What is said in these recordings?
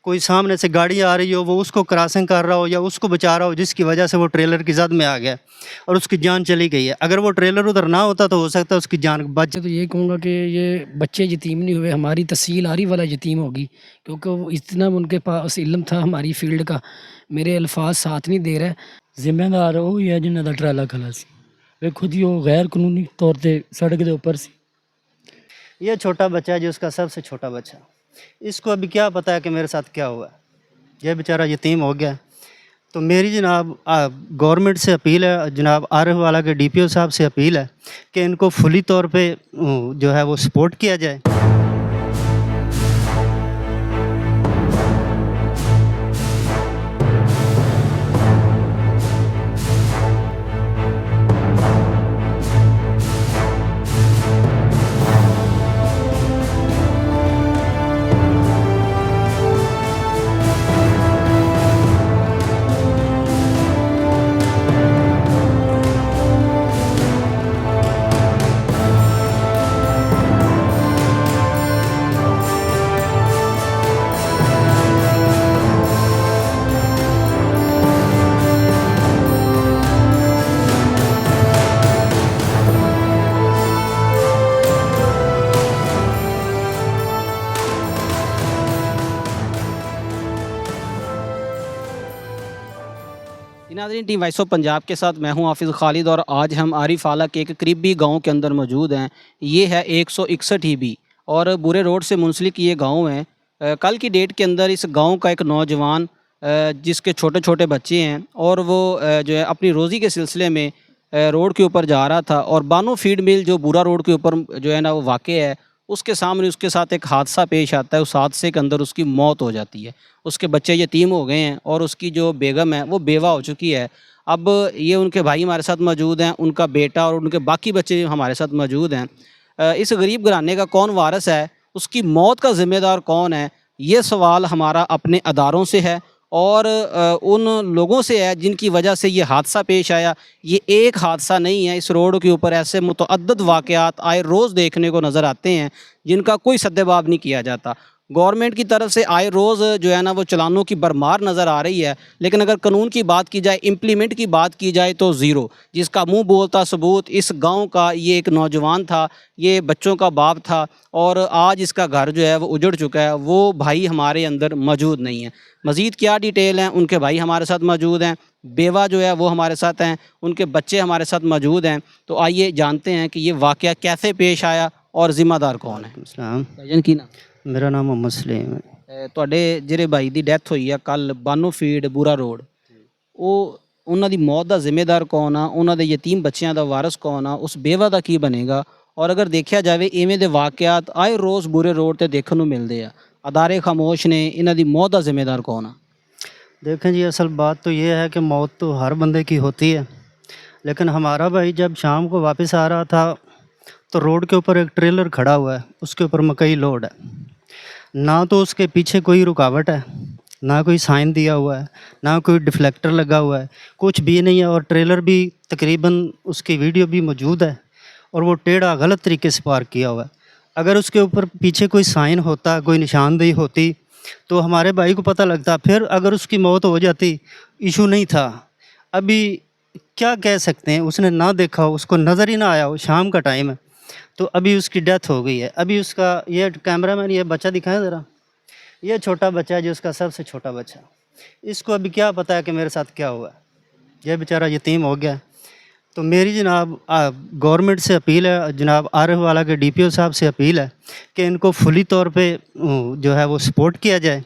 کوئی سامنے سے گاڑی آ رہی ہو وہ اس کو کراسنگ کر رہا ہو یا اس کو بچا رہا ہو، جس کی وجہ سے وہ ٹریلر کی زد میں آ گیا اور اس کی جان چلی گئی ہے۔ اگر وہ ٹریلر ادھر نہ ہوتا تو ہو سکتا ہے اس کی جان بچ۔ میں تو یہ کہوں گا کہ یہ بچے یتیم نہیں ہوئے، ہماری تحصیل آری والا یتیم ہوگی، کیونکہ وہ اتنا ان کے پاس علم تھا ہماری فیلڈ کا، میرے الفاظ ساتھ نہیں دے رہے۔ ذمہ دار وہی ہے جنہوں کا ٹرالا کھلا سی، ویکھو جی وہ غیر قانونی طور تے سڑک دے اوپر سی۔ یہ چھوٹا بچہ ہے جو اس کا سب سے چھوٹا بچہ، اس کو ابھی کیا پتہ ہے کہ میرے ساتھ کیا ہوا ہے، یہ بیچارہ یتیم ہو گیا۔ تو میری جناب گورنمنٹ سے اپیل ہے، جناب عارف والا کے ڈی پی او صاحب سے اپیل ہے کہ ان کو فلی طور پہ جو ہے وہ سپورٹ کیا جائے۔ ناظرین، ٹیم وائس آف پنجاب کے ساتھ میں ہوں حافظ خالد، اور آج ہم عارف اعلیٰ کے ایک قریبی گاؤں کے اندر موجود ہیں۔ یہ ہے 161 ای بی اور بورے روڈ سے منسلک یہ گاؤں ہے۔ کل کی ڈیٹ کے اندر اس گاؤں کا ایک نوجوان جس کے چھوٹے چھوٹے بچے ہیں اور وہ جو ہے اپنی روزی کے سلسلے میں روڈ کے اوپر جا رہا تھا، اور بانو فیڈ مل جو بورا روڈ کے اوپر جو ہے نا وہ واقع ہے، اس کے سامنے اس کے ساتھ ایک حادثہ پیش آتا ہے۔ اس حادثے کے اندر اس کی موت ہو جاتی ہے، اس کے بچے یتیم ہو گئے ہیں اور اس کی جو بیگم ہے وہ بیوہ ہو چکی ہے۔ اب یہ ان کے بھائی ہمارے ساتھ موجود ہیں، ان کا بیٹا اور ان کے باقی بچے ہمارے ساتھ موجود ہیں۔ اس غریب گھرانے کا کون وارث ہے، اس کی موت کا ذمہ دار کون ہے، یہ سوال ہمارا اپنے اداروں سے ہے اور ان لوگوں سے ہے جن کی وجہ سے یہ حادثہ پیش آیا۔ یہ ایک حادثہ نہیں ہے، اس روڈ کے اوپر ایسے متعدد واقعات آئے روز دیکھنے کو نظر آتے ہیں جن کا کوئی سدباب نہیں کیا جاتا۔ گورنمنٹ کی طرف سے آئے روز جو ہے نا وہ چلانوں کی برمار نظر آ رہی ہے، لیکن اگر قانون کی بات کی جائے، امپلیمنٹ کی بات کی جائے تو زیرو۔ جس کا منہ بولتا ثبوت اس گاؤں کا یہ ایک نوجوان تھا، یہ بچوں کا باپ تھا، اور آج اس کا گھر جو ہے وہ اجڑ چکا ہے۔ وہ بھائی ہمارے اندر موجود نہیں ہیں۔ مزید کیا ڈیٹیل ہیں، ان کے بھائی ہمارے ساتھ موجود ہیں، بیوہ جو ہے وہ ہمارے ساتھ ہیں، ان کے بچے ہمارے ساتھ موجود ہیں۔ تو آئیے جانتے ہیں کہ یہ واقعہ کیسے پیش آیا اور ذمہ دار کون ہے۔ السلام، بھائی کی نا میرا نام محمد سلیم ہے۔ ਤੁਹਾਡੇ ਜਿਹੜੇ ਭਾਈ ਦੀ ਡੈਥ ਹੋਈ ਆ ਕੱਲ ਬਾਨੋ ਫੀਡ ਬੂਰਾ ਰੋਡ, ਉਹ ਉਹਨਾਂ ਦੀ ਮੌਤ ਦਾ ਜ਼ਿੰਮੇਦਾਰ ਕੌਣ ਆ, ਉਹਨਾਂ ਦੇ ਯਤੀਮ ਬੱਚਿਆਂ ਦਾ ਵਾਰਸ ਕੌਣ ਆ, ਉਸ ਬੇਵਾ ਦਾ ਕੀ ਬਣੇਗਾ? ਔਰ ਅਗਰ ਦੇਖਿਆ ਜਾਵੇ ਇਵੇਂ ਦੇ ਵਾਕਿਆਤ ਆਏ ਰੋਜ਼ ਬੂਰੇ ਰੋਡ ਤੇ ਦੇਖਣ ਨੂੰ ਮਿਲਦੇ ਆ, ਅਦਾਰੇ ਖਾਮੋਸ਼ ਨੇ, ਇਹਨਾਂ ਦੀ ਮੌਤ ਦਾ ਜ਼ਿੰਮੇਦਾਰ ਕੌਣ ਆ? دیکھیں جی، اصل بات تو یہ ہے کہ موت تو ہر بندے کی ہوتی ہے، لیکن ہمارا بھائی جب شام کو واپس آ رہا تھا تو روڈ کے اوپر ایک ٹریلر کھڑا ہوا ہے، اس کے اوپر مکئی لوڈ ہے، نہ تو اس کے پیچھے کوئی رکاوٹ ہے، نہ کوئی سائن دیا ہوا ہے، نہ کوئی ڈیفلیکٹر لگا ہوا ہے، کچھ بھی نہیں ہے، اور ٹریلر بھی تقریباً اس کی ویڈیو بھی موجود ہے، اور وہ ٹیڑھا غلط طریقے سے پارک کیا ہوا ہے۔ اگر اس کے اوپر پیچھے کوئی سائن ہوتا، کوئی نشاندہی ہوتی تو ہمارے بھائی کو پتہ لگتا، پھر اگر اس کی موت ہو جاتی ایشو نہیں تھا۔ ابھی کیا کہہ سکتے ہیں، اس نے نہ دیکھا ہو، اس کو نظر ہی نہ آیا ہو، شام کا ٹائم ہے، تو ابھی اس کی ڈیتھ ہو گئی ہے۔ ابھی اس کا یہ کیمرہ مین یہ بچہ دکھائیں ذرا، یہ چھوٹا بچہ ہے جو اس کا سب سے چھوٹا بچہ، اس کو ابھی کیا پتہ ہے کہ میرے ساتھ کیا ہوا ہے، یہ بیچارہ یتیم ہو گیا۔ تو میری جناب گورنمنٹ سے اپیل ہے، جناب عارف والا کے ڈی پی او صاحب سے اپیل ہے کہ ان کو فلی طور پہ جو ہے وہ سپورٹ کیا جائے،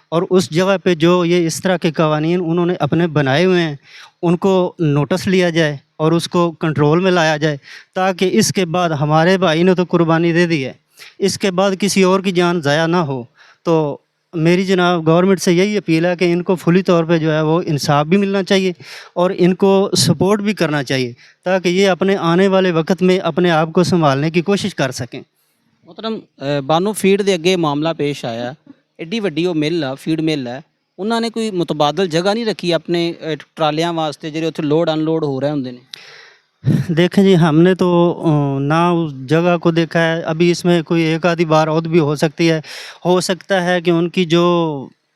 اور اس جگہ پہ جو یہ اس طرح کے قوانین انہوں نے اپنے بنائے ہوئے ہیں ان کو نوٹس لیا جائے اور اس کو کنٹرول میں لایا جائے، تاکہ اس کے بعد ہمارے بھائی نے تو قربانی دے دی ہے، اس کے بعد کسی اور کی جان ضائع نہ ہو۔ تو میری جناب گورنمنٹ سے یہی اپیل ہے کہ ان کو فلی طور پہ جو ہے وہ انصاف بھی ملنا چاہیے اور ان کو سپورٹ بھی کرنا چاہیے، تاکہ یہ اپنے آنے والے وقت میں اپنے آپ کو سنبھالنے کی کوشش کر سکیں۔ محترم، ਬਾਨੋ ਫੀਡ ਦੇ ਅੱਗੇ ਮਾਮਲਾ ਪੇਸ਼ ਆਇਆ, ਐਡੀ ਵੱਡੀ ਉਹ ਮਿੱਲ ਆ, ਫੀਡ ਮਿੱਲ ਹੈ, ਉਹਨਾਂ ਨੇ ਕੋਈ ਮੁਤਬਾਦਲ ਜਗ੍ਹਾ ਨਹੀਂ ਰੱਖੀ ਆਪਣੇ ਟਰਾਲਿਆਂ ਵਾਸਤੇ ਜਿਹੜੇ ਉੱਥੇ ਲੋਡ ਅਨਲੋਡ ਹੋ ਰਹੇ ਹੁੰਦੇ ਨੇ? دیکھیں جی، ہم نے تو نہ اس جگہ کو دیکھا ہے، ابھی اس میں کوئی ایک آدھی بار عود بھی ہو سکتی ہے، ہو سکتا ہے کہ ان کی جو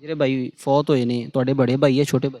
ਜਿਹੜੇ ਭਾਈ ਫੌਤ ਹੋਏ ਨੇ ਤੁਹਾਡੇ ਬੜੇ ਭਾਈ ਹੈ ਛੋਟੇ ਭਾਈ?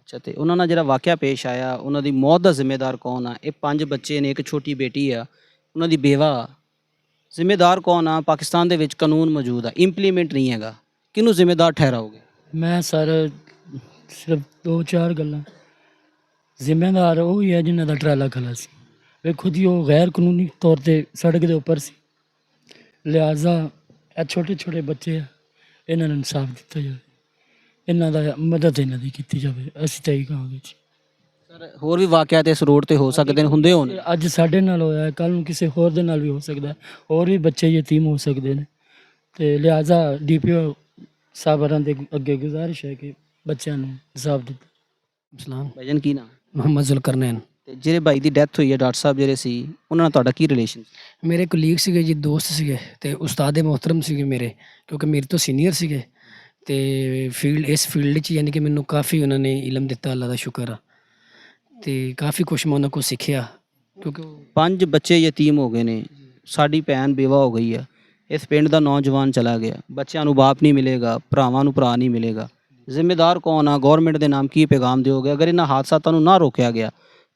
ਅੱਛਾ, ਤੇ ਉਹਨਾਂ ਨਾਲ ਜਿਹੜਾ ਵਾਕਿਆ ਪੇਸ਼ ਆਇਆ, ਉਹਨਾਂ ਦੀ ਮੌਤ ਦਾ ਜ਼ਿੰਮੇਦਾਰ ਕੌਣ ਆ? ਇਹ 5 ਬੱਚੇ ਨੇ, ਇੱਕ ਛੋਟੀ ਬੇਟੀ ਆ, ਉਹਨਾਂ ਦੀ ਬੇਵਾ, ਜ਼ਿੰਮੇਦਾਰ ਕੌਣ ਆ? ਪਾਕਿਸਤਾਨ ਦੇ ਵਿੱਚ ਕਾਨੂੰਨ ਮੌਜੂਦ ਆ, ਇੰਪਲੀਮੈਂਟ ਨਹੀਂ ਹੈਗਾ, ਕਿਹਨੂੰ ਜ਼ਿੰਮੇਦਾਰ ਠਹਿਰਾਓਗੇ? ਮੈਂ ਸਰ ਸਿਰਫ 2-4 ਗੱਲਾਂ। ਜ਼ਿੰਮੇਦਾਰ ਉਹ ਹੀ ਹੈ ਜਿਨ੍ਹਾਂ ਦਾ ਟਰਾਲਾ ਖਲਾ ਸੀ। ਵੇਖੋ ਜੀ, ਉਹ ਗੈਰ ਕਾਨੂੰਨੀ ਤੌਰ ਤੇ ਸੜਕ ਦੇ ਉੱਪਰ ਸੀ, ਲਿਹਾਜ਼ਾ ਇਹ ਛੋਟੇ ਛੋਟੇ ਬੱਚੇ ਆ, ਇਹਨਾਂ ਨੂੰ ਇਨਸਾਫ ਦਿੱਤਾ ਜਾਵੇ, ਇਹਨਾਂ ਦਾ ਮਦਦ ਇਹਨਾਂ ਦੀ ਕੀਤੀ ਜਾਵੇ। ਅਸੀਂ ਤਾਂ ਇਹੀ ਕਹਾਂਗੇ ਜੀ। ਸਰ, ਹੋਰ ਵੀ ਵਾਕਿਆਤ ਇਸ ਰੋਡ ਤੇ ਹੋ ਸਕਦੇ ਨੇ, ਹੁੰਦੇ ਹੋਣ। ਅੱਜ ਸਾਡੇ ਨਾਲ ਹੋਇਆ, ਕੱਲ੍ਹ ਨੂੰ ਕਿਸੇ ਹੋਰ ਦੇ ਨਾਲ ਵੀ ਹੋ ਸਕਦਾ ਹੈ, ਹੋਰ ਵੀ ਬੱਚੇ ਯਤੀਮ ਹੋ ਸਕਦੇ ਨੇ। ਅਤੇ ਲਿਹਾਜ਼ਾ DPO ਸਾਹਿਬਾਨਾਂ ਦੇ ਅੱਗੇ ਗੁਜ਼ਾਰਿਸ਼ ਹੈ ਕਿ ਬੱਚਿਆਂ ਨੂੰ ਇਨਸਾਫ ਦਿੱਤਾ। ਇਸਲਾਮ ਭਾਈਜਾਨ ਕੀ ਨਾਮ? ਮੁਹੰਮਦ ਜ਼ੁਲਕਰਨੈਨ। ਤੇ ਜਿਹੜੇ ਭਾਈ ਦੀ ਡੈਥ ਹੋਈ ਹੈ, ਡਾਕਟਰ ਸਾਹਿਬ ਜਿਹੜੇ ਸੀ, ਉਹਨਾਂ ਨਾਲ ਤੁਹਾਡਾ ਕੀ ਰਿਲੇਸ਼ਨ? ਮੇਰੇ ਕੁਲੀਗ ਸੀਗੇ ਜੀ, ਦੋਸਤ ਸੀਗੇ ਅਤੇ ਉਸਤਾਦ ਮੁਹਤਰਮ ਸੀਗੇ ਮੇਰੇ, ਕਿਉਂਕਿ ਮੇਰੇ ਤੋਂ ਸੀਨੀਅਰ ਸੀਗੇ ਅਤੇ ਇਸ ਫੀਲਡ 'ਚ ਯਾਨੀ ਕਿ ਮੈਨੂੰ ਕਾਫੀ ਉਹਨਾਂ ਨੇ ਇਲਮ ਦਿੱਤਾ, ਅੱਲਾ ਦਾ ਸ਼ੁਕਰ ਆ। ਅਤੇ ਕਾਫੀ ਕੁਛ ਮੈਂ ਉਹਨਾਂ ਕੋਲ ਸਿੱਖਿਆ, ਕਿਉਂਕਿ 5 ਬੱਚੇ ਯਤੀਮ ਹੋ ਗਏ ਨੇ, ਸਾਡੀ ਭੈਣ ਬੇਵਾ ਹੋ ਗਈ ਆ, ਇਸ ਪਿੰਡ ਦਾ ਨੌਜਵਾਨ ਚਲਾ ਗਿਆ, ਬੱਚਿਆਂ ਨੂੰ ਬਾਪ ਨਹੀਂ ਮਿਲੇਗਾ, ਭਰਾਵਾਂ ਨੂੰ ਭਰਾ ਨਹੀਂ ਮਿਲੇਗਾ। ਜ਼ਿੰਮੇਦਾਰ ਕੌਣ ਆ? ਗੌਰਮੈਂਟ ਦੇ ਨਾਮ ਕੀ ਪੈਗਾਮ ਦਿਓਗੇ? ਅਗਰ ਇਹਨਾਂ ਹਾਦਸਾਤਾਂ ਨੂੰ ਨਾ ਰੋਕਿਆ ਗਿਆ,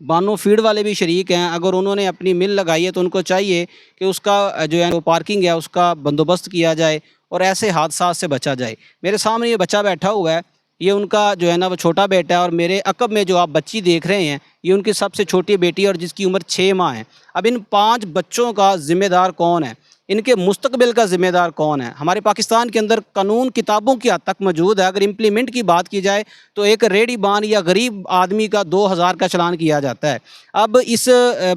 بانو فیڈ والے بھی شریک ہیں. اگر انہوں نے اپنی مل لگائی ہے تو ان کو چاہیے کہ اس کا جو ہے وہ پارکنگ ہے اس کا بندوبست کیا جائے اور ایسے حادثات سے بچا جائے. میرے سامنے یہ بچہ بیٹھا ہوا ہے, یہ ان کا جو ہے نا وہ چھوٹا بیٹا ہے, اور میرے عقب میں جو آپ بچی دیکھ رہے ہیں یہ ان کی سب سے چھوٹی بیٹی ہے اور جس کی عمر 6 ماہ ہے. اب ان 5 بچوں کا ذمہ دار کون ہے؟ ان کے مستقبل کا ذمہ دار کون ہے؟ ہمارے پاکستان کے اندر قانون کتابوں کی حد تک موجود ہے, اگر امپلیمنٹ کی بات کی جائے تو ایک ریڑھی بان یا غریب آدمی کا 2000 کا چلان کیا جاتا ہے. اب اس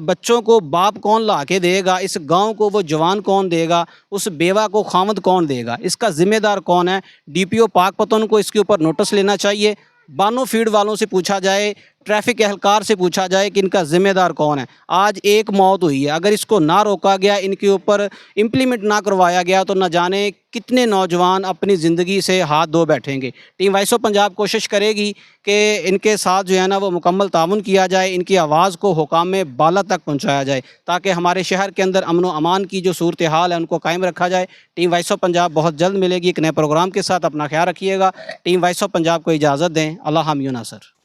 بچوں کو باپ کون لا کے دے گا؟ اس گاؤں کو وہ جوان کون دے گا؟ اس بیوہ کو خامد کون دے گا؟ اس کا ذمہ دار کون ہے؟ ڈی پی او پاک پتن کو اس کے اوپر نوٹس لینا چاہیے. بانو فیڈ والوں سے پوچھا جائے, ٹریفک اہلکار سے پوچھا جائے کہ ان کا ذمہ دار کون ہے. آج ایک موت ہوئی ہے, اگر اس کو نہ روکا گیا, ان کے اوپر امپلیمنٹ نہ کروایا گیا تو نہ جانے کتنے نوجوان اپنی زندگی سے ہاتھ دھو بیٹھیں گے. ٹیم وائس آف پنجاب کوشش کرے گی کہ ان کے ساتھ جو ہے نا وہ مکمل تعاون کیا جائے, ان کی آواز کو حکام بالا تک پہنچایا جائے تاکہ ہمارے شہر کے اندر امن و امان کی جو صورتحال ہے ان کو قائم رکھا جائے. ٹیم وائس آف پنجاب بہت جلد ملے گی ایک نئے پروگرام کے ساتھ. اپنا خیال رکھیے گا. ٹیم وائس آف پنجاب کو اجازت دیں. اللہ حامی و ناصر.